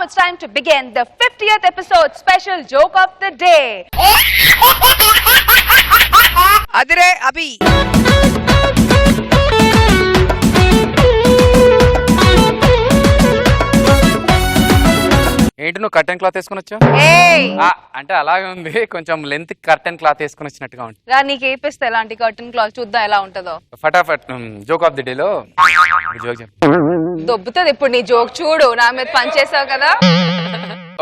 it's time to begin the 50th episode special joke of the day. Adire Abhi. ఏంటి నువ్వు curtain cloth వేసుకుని వచ్చావు? అంటే అలాగే ఉంది, కొంచెం లెంత్ కర్టెన్ క్లాత్ వేసుకుని వచ్చినట్టుగా ఉంది. రా నీకు ఏపిస్తే ఎలాంటి కర్టెన్ క్లాత్ చూద్దాం ఎలా ఉంటుందో. ఫటాఫట్ జోక్ ఆఫ్ ది డే లో జోక్ దొబ్బుతుంది ఇప్పుడు నీ జోక్. చూడు నా మీద పని చేసావు కదా.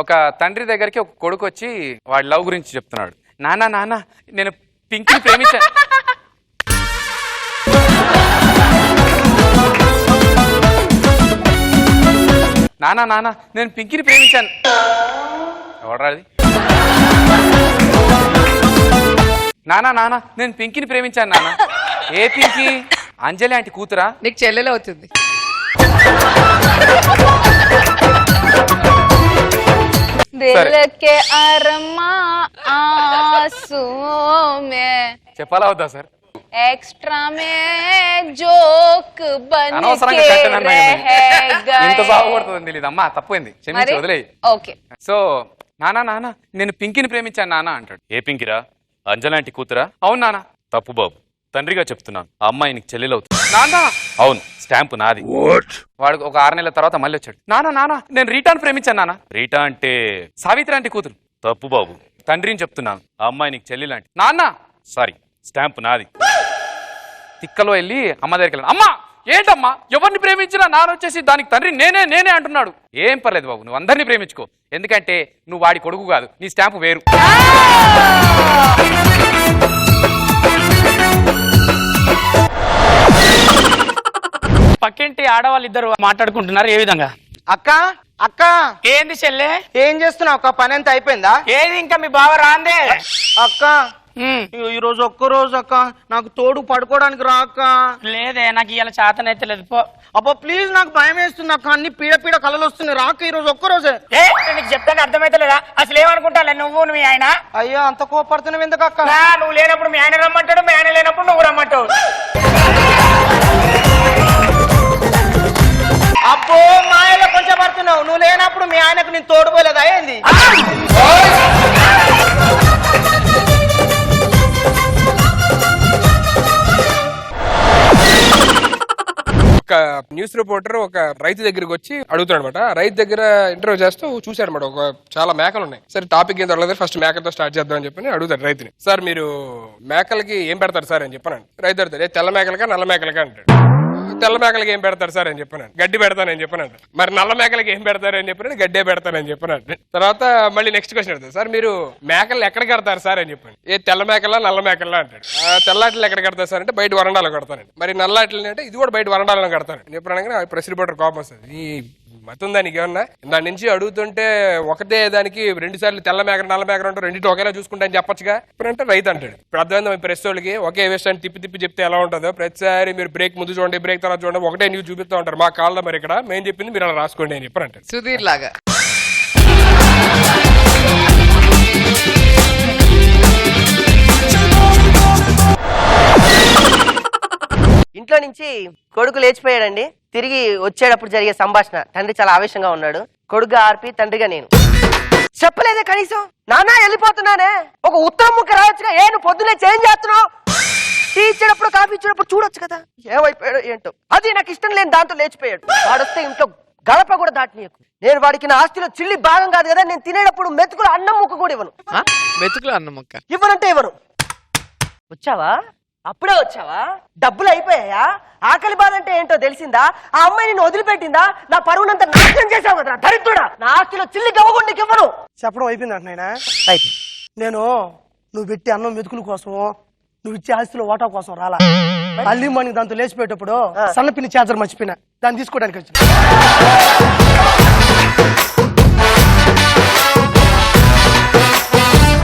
ఒక తండ్రి దగ్గరికి ఒక కొడుకు వచ్చి వాడి లవ్ గురించి చెప్తున్నాడు. నానా నాన్న నేను పింకీ ప్రేమించాను. నానా నాన్న నేను పింకీని ప్రేమించాను. ఎవడరాది? నానా నాన్న నేను పింకీని ప్రేమించాను. నాన్న ఏ పింకీ? అంజలి ఆంటీ కూతురా? నీకు చెల్లెలు అవుతుంది. చెప్పాలా వద్దా సార్? एक्स्ट्रा में जोक बन के रहेगा. ఇంత బాగుపడుతుంది తెలియదు అమ్మా, తప్పైంది క్షమించి వదిలేయి. ఓకే. సో నానా నాన్న నేను పింకీని ప్రేమించాను నాన్న అంటాడు. ఏ పింకిరా? అంజలాంటి కూతురా? అవును నాన్న. తప్పు బాబు, తండ్రిగా చెప్తున్నాను, ఆ అమ్మాయి నీకు చెల్లెలు అవుతుంది. నాన్న అవును, స్టాంపు నాది. వాడు ఒక 6 నెలల తర్వాత మళ్ళీ వచ్చాడు. నాన్న నాన్న నేను రీటాను ప్రేమించాను. నాన్న రీటా అంటే సావిత్రి ఆంటీ కూతురు. తప్పు బాబు, తండ్రిని చెప్తున్నాను, ఆ అమ్మాయి నీకు చెల్లెలాంటి. నాన్న సారీ, స్టాంపు నాది. తిక్కలో వెళ్ళి అమ్మ దగ్గరికి వెళ్ళాను. అమ్మ ఏంటమ్మా ఎవరిని ప్రేమించినా నాన్న వచ్చేసి దానికి తండ్రి నేనే నేనే అంటున్నాడు. ఏం పర్లేదు బాబు, నువ్వు అందరినీ ప్రేమించుకో, ఎందుకంటే నువ్వు వాడి కొడుకు కాదు, నీ స్టాంపు వేరు. పక్కింటి ఆడవాళ్ళు ఇద్దరు మాట్లాడుకుంటున్నారు. ఏ విధంగా? అక్క అక్క ఏంది చెల్లె? ఏం చేస్తున్నావు అక్క? పని ఎంత అయిపోయిందా? ఏది ఇంకా మీ బావ రాందే? అక్క ఈ రోజు ఒక్కరోజు అక్క నాకు తోడు పడుకోవడానికి రా అక్క. లేదే, నాకు ఇలా చేతన అయితే లేదు. పో అబ్బా ప్లీజ్, నాకు భయం వేస్తుంది అక్క, అన్ని పీడ పీడ కళలు వస్తున్నాయి. రాక ఈ రోజు ఒక్కరోజే. నీకు చెప్తాను అర్థమైతే లేదా? అసలు ఏమనుకుంటా నువ్వు మీ ఆయన? అయ్యో అంత కోపడుతున్నావు ఎందుకు అక్క? నువ్వు లేనప్పుడు మీ ఆయన రమ్మంటాడు, మీ ఆయన లేనప్పుడు నువ్వు రమ్మంటావు. అబ్బో మాయలో కొంచెం పడుతున్నావు. నువ్వు లేనప్పుడు మీ ఆయనకు నేను తోడుపోలేదా ఏంది? ఒక న్యూస్ రిపోర్టర్ ఒక రైతు దగ్గరికి వచ్చి అడుగుతాడు అనమాట. రైతు దగ్గర ఇంటర్వ్యూ చేస్తూ చూశాడు అనమాట, ఒక చాలా మేకలు ఉన్నాయి. సరే టాపిక్ ఏం దొరకలేదు, ఫస్ట్ మేకలతో స్టార్ట్ చేద్దాం అని చెప్పి అడుగుతాడు రైతుని. సార్ మీరు మేకలకి ఏం పెడతారు సార్ అని చెప్పాను. రైతు అడుగుతాడు, తెల్ల మేకలకా నల్ల మేకలకా అంటాడు. తెల్ల మేకలకి ఏం పెడతారు సార్ అని చెప్పాను. గడ్డి పెడతానని చెప్పానంట. మరి నల్ల మేకలకి ఏం పెడతారు అని చెప్పాను. గడ్డే పెడతానని చెప్పానంట. తర్వాత మళ్ళీ నెక్స్ట్ క్వశ్చన్ అడుగుతాడు, సార్ మీరు మేకలు ఎక్కడ కడతారు సార్ అని చెప్పాను. ఏ తెల్ల మేకలా నల్ల మేకలా అంటాడు. తెల్లాట్లు ఎక్కడ కడతారు సార్ అంటే బయట వరండాలో కడతానండి. మరి నల్లాట్లు అంటే ఇది కూడా బయట వరండాలో కడతాను చెప్పాను. ప్రెస్ రిపోర్టర్ కోపం వస్తుంది, ఈ మతం దానికి ఏమన్నా దాని నుంచి అడుగుతుంటే ఒకటే దానికి 2 సార్లు తెల్ల మేకర నల్ల మేకర ఉంటారు, రెండింటి ఒకేలా చూసుకుంటా అని చెప్పొచ్చుగా. ఇప్పుడంటే రైతు అంటాడు. ఇప్పుడు అర్థమైంది ప్రెస్ వాళ్ళకి ఒకే విషయాన్ని తిప్పి తిప్పి చెప్తే ఎలా ఉంటుందో. ప్రతిసారి మీరు బ్రేక్ ముందు చూడండి, బ్రేక్ తర్వాత చూడండి, ఒకటే న్యూస్ చూపిస్తూ ఉంటారు. మా కాళ్ళ మరి ఇక్కడ మేము చెప్పింది మీరు అలా రాసుకోండి అని చెప్పారు అంటాడు. సుధీర్ లాగా ఇంట్లో నుంచి కొడుకు లేచిపోయాడండి. తిరిగి వచ్చేటప్పుడు జరిగే సంభాషణ. తండ్రి చాలా ఆవేశంగా ఉన్నాడు. కొడుకుగా ఆర్పి, తండ్రిగా నేను. చెప్పలేదే కనీసం, నాన్న వెళ్ళిపోతున్నానే, ఒక ఉత్తరం ముక్క రావచ్చుగా. నువ్వు పొద్దున్నే చేంజ్ చేస్తున్నావు, టీ ఇచ్చేటప్పుడు కాఫీ ఇచ్చేటప్పుడు చూడొచ్చు కదా. ఏమైపోయాడు ఏంటో, అది నాకు ఇష్టం లేని దాంతో లేచిపోయాడు. వాడొస్తే ఇంట్లో గడప కూడా దాటినీయకు. నేను వాడికి నా ఆస్తిలో చిల్లి భాగం కాదు కదా. నేను తినేటప్పుడు మెతుకులు అన్నం ముక్క కూడా ఇవ్వను. మెతుకులు అన్నం ముక్క ఇవ్వనంటే ఇవ్వను. వచ్చావా? అప్పుడే వచ్చావా? డబ్బులు అయిపోయాయా? ఆకలి బాధ అంటే ఏంటో తెలిసిందా? ఆ అమ్మాయి నిన్ను వదిలిపెట్టిందా? నా పరువునంతా నాశనం చేశావు కదా దరిద్రుడా. నా ఆస్తిలో చిల్లి గవ్వకుండా నీకు ఇవ్వను. చెప్పడం అయిపోయింది అంటున్నాయినా. నేను నువ్వు పెట్టి అన్నం మెతుకుల కోసం, నువ్వు ఇచ్చే ఆస్తిలో ఓటా కోసం రాలా. అల్లి మని దాంతో లేచిపోయేటప్పుడు సన్నపిన్ని చార్జర్ మర్చిపోయినా, దాన్ని తీసుకోవడానికి వచ్చి